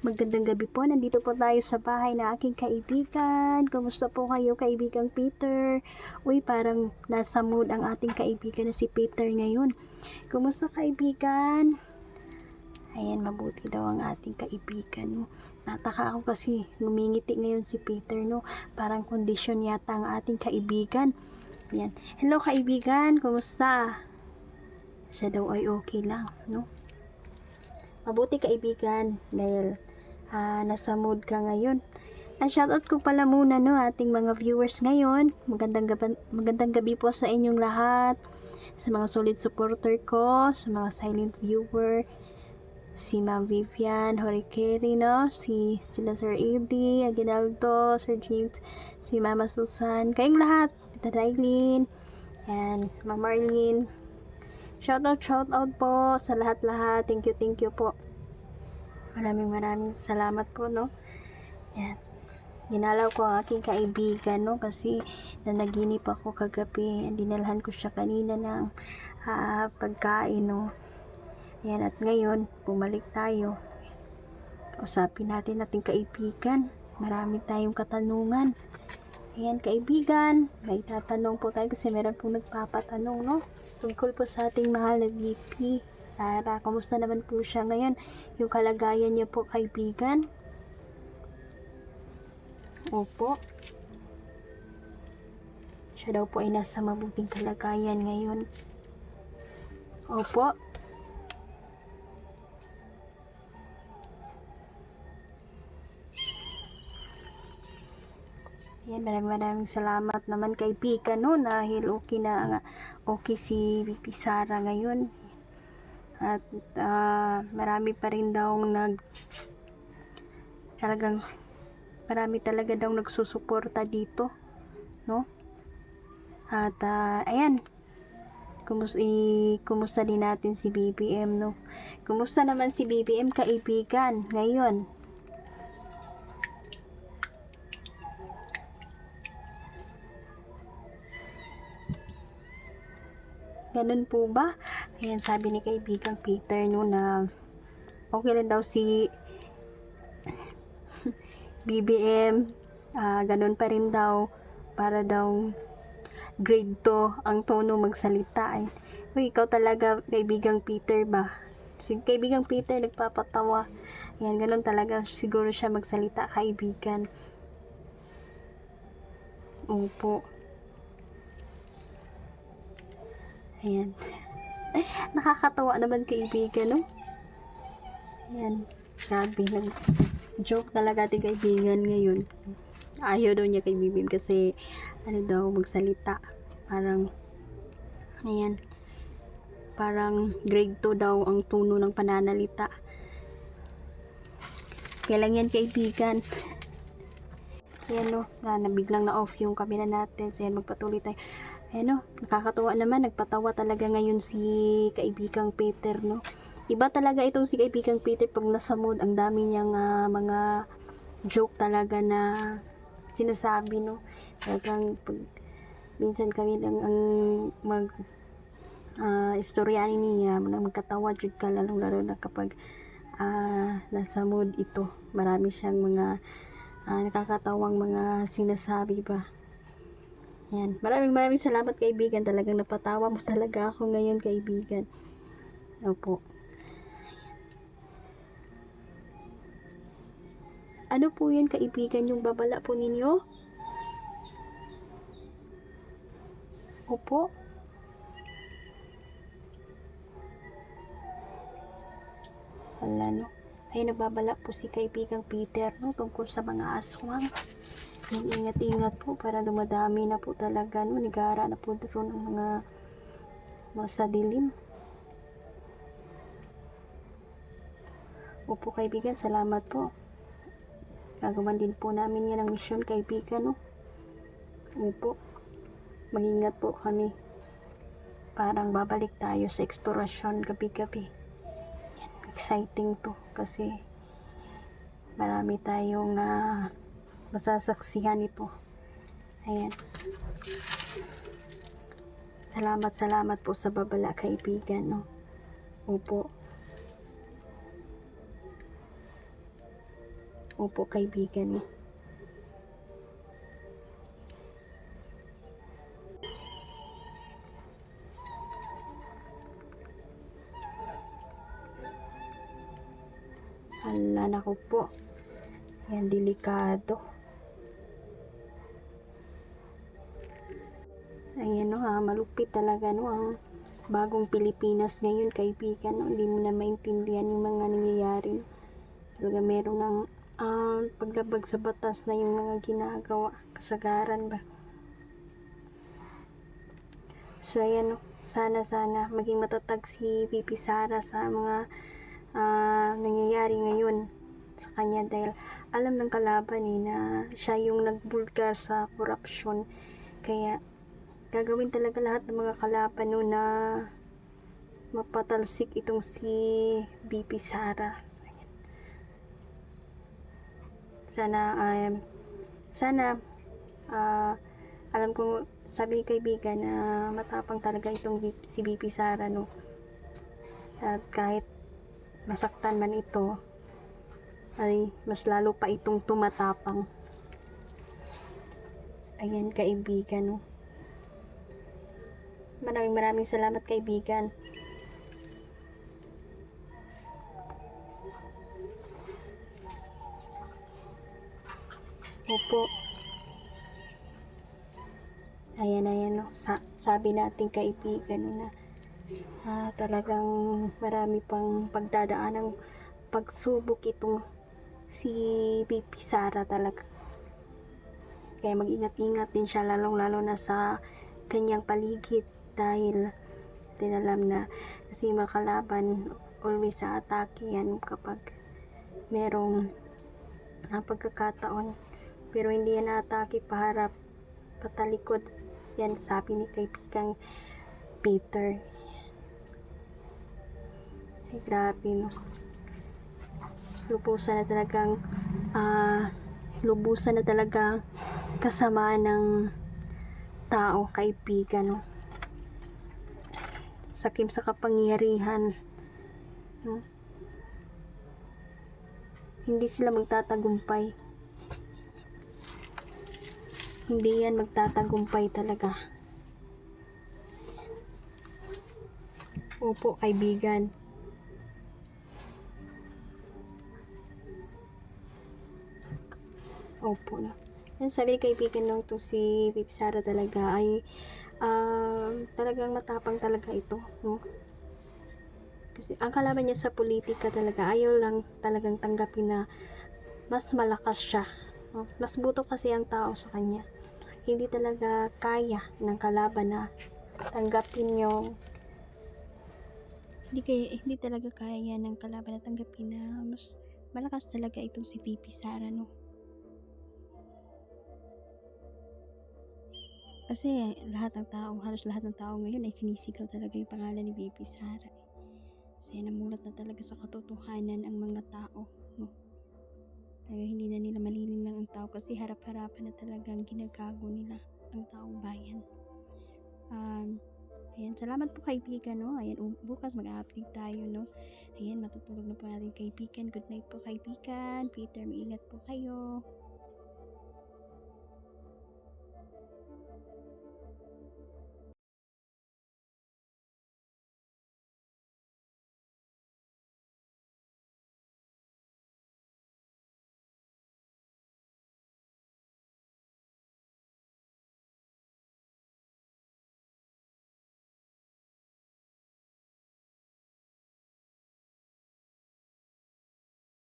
Magandang gabi po. Nandito po tayo sa bahay na aking kaibigan. Kumusta po kayo, kaibigang Peter? Uy, parang nasa mood ang ating kaibigan na si Peter ngayon. Kumusta, kaibigan? Ayan, mabuti daw ang ating kaibigan, no? Nataka ako kasi ngumingiti ngayon si Peter, no? Parang kondisyon yata ang ating kaibigan. Ayan. Hello, kaibigan. Kumusta? Siya daw ay okay lang, no? Mabuti, kaibigan, dahil nasa mood ka ngayon. Shoutout ko pala muna, no, ating mga viewers ngayon. Magandang gabi po sa inyong lahat, sa mga solid supporter ko, sa mga silent viewer, si Ma'am Vivian Horikeri, no, sila Sir Eddie Aguinaldo, Sir James, si Mama Susan, kayong lahat, Tita Dailin, and Ma'am Marlene. Shoutout po sa lahat-lahat. Thank you po. Maraming salamat po, no. Yan. Dinalaw ko ang aking kaibigan, no, kasi nanaginip ako kagabi. Dinalhan ko siya kanina ng pagkain, no. Yan, at ngayon bumalik tayo. Usapin natin ating kaibigan. Marami tayong katanungan. Ayan, kaibigan, may tatanong po tayo kasi meron pong nagpapatanong, no, tungkol po sa ating mahal na VP Sara. Kumusta naman po siya ngayon? Yung kalagayan niya po, kaibigan? Opo. Siya daw po ay nasa mabuting kalagayan ngayon. Opo. Yan, maraming salamat naman, kaibigan, no, dahil okay si VP Sara ngayon. At marami pa rin daw marami talaga daw nagsusuporta dito, no. At ayan, kumusta din natin si BBM, no. Kumusta naman si BBM, kaibigan, ngayon? Ganun po ba? Ayan, sabi ni kaibigang Peter, no, na okay lang daw si BBM, ganun pa rin daw, para daw grade 2 ang tono magsalita. Uy, ikaw talaga, kaibigang Peter ba? Si kaibigang Peter nagpapatawa. Ayan, ganun talaga siguro siya magsalita, kaibigan. Opo. Ayan. Nakakatawa naman, kaibigan, no? Ayan. Grabe. Joke talaga ating kaibigan ngayon. Ayaw daw niya kay BBM kasi daw magsalita. Parang, ayan. Parang grade 2 daw ang tono ng pananalita. Kailan yan, kaibigan? Ayan, no. Nabiglang na off yung camera natin. So, ayan, magpatuloy tayo. Ayan, no, nakakatuwa naman, nagpatawa talaga ngayon si kaibigang Peter, no. Iba talaga itong si kaibigang Peter pag nasa mood. Ang dami niyang mga joke talaga na sinasabi, no. Talagang minsan kami lang ang istoryanin niya, magkatawa jud ka, lalo na kapag nasa mood ito. Marami siyang mga nakakatawang mga sinasabi ba. Yan. Maraming salamat, kaibigan. Talagang napatawa mo talaga ako ngayon, kaibigan. Opo. Ano po yun, kaibigan, yung babala po ninyo? Opo. Wala, no. Ay, nagbabala po si kaibigang Peter, no, tungkol sa mga aswang. Ingat-ingat po para dumadami na po talaga, no. Nigara na po doon ang mga sa dilim. Opo, kaibigan, salamat po. Gagawan din po namin yan ang misyon, kaibigan, no. Opo. Mag-ingat po kami. Parang babalik tayo sa eksplorasyon gabi-gabi. Exciting to kasi marami tayong masasaksihan ito. Ayan. Salamat po sa babala, kaibigan, no. Opo. Opo, kaibigan, no. Hala, naku po. Yan, delikado. Ayan, no, malupit talaga, no, ang bagong Pilipinas ngayon, kaibigan, no. Hindi mo na maintindihan yung mga nangyayari. Talaga meron ng paglabag sa batas na yung mga ginagawa, kasagaran ba. So ayan, no, sana maging matatag si VP Sara sa mga nangyayari ngayon sa kanya, dahil alam ng kalaban na siya yung nagbulgar sa korupsyon. Kaya gagawin talaga lahat ng mga kalaban no, na mapatalsik itong si VP Sara. Sana alam kong sabi kaibigan na matapang talaga itong si VP Sara, no, at kahit masaktan man ito ay mas lalo pa itong tumatapang. Ayan, kaibigan, no. Maraming salamat, kaibigan. Opo. Ayan, no. Sabi natin, kaibigan, na talagang marami pang pagdadaan ng pagsubok itong si VP Sara talaga. Kaya mag-ingat-ingat din siya, lalong-lalo na sa kanyang paligid, dahil tinalam na kasi mga kalaban always sa atake yan kapag merong pagkakataon, pero hindi yan atake paharap, patalikod. Yan sabi ni kaibigang Peter. Ay, grabe, no. Lubusan na talagang kasamaan ng tao, kaibigan, no. Sakim sa kapangyarihan, no? Hindi sila magtatagumpay. Hindi yan magtatagumpay talaga. Opo, kaibigan. Opo, no. Yan sabi kaibigan lang to si VP Sara talaga ay talagang matapang talaga ito, no. Kasi ang kalaban niya sa politika talaga, ayaw lang talagang tanggapin na mas malakas siya, no? Mas buto kasi ang tao sa kanya. Hindi talaga kaya ng kalaban na tanggapin yung hindi talaga kaya ng kalaban na tanggapin na mas malakas talaga itong si VP Sara, no. Kasi halos lahat ng tao ngayon ay sinisigaw talaga yung pangalan ni VP Sara. Kasi namulat na talaga sa katotohanan ang mga tao, no. Talaga hindi na nila malilinlang ang tao kasi harap-harapan na talagang ginagago nila ang taong bayan. Ayan, salamat po, kaibigan, no. Ayan, bukas mag-update tayo, no. Ayan, matutulog na po natin, kaibigan. Good night po, kaibigan. Peter, maingat po kayo.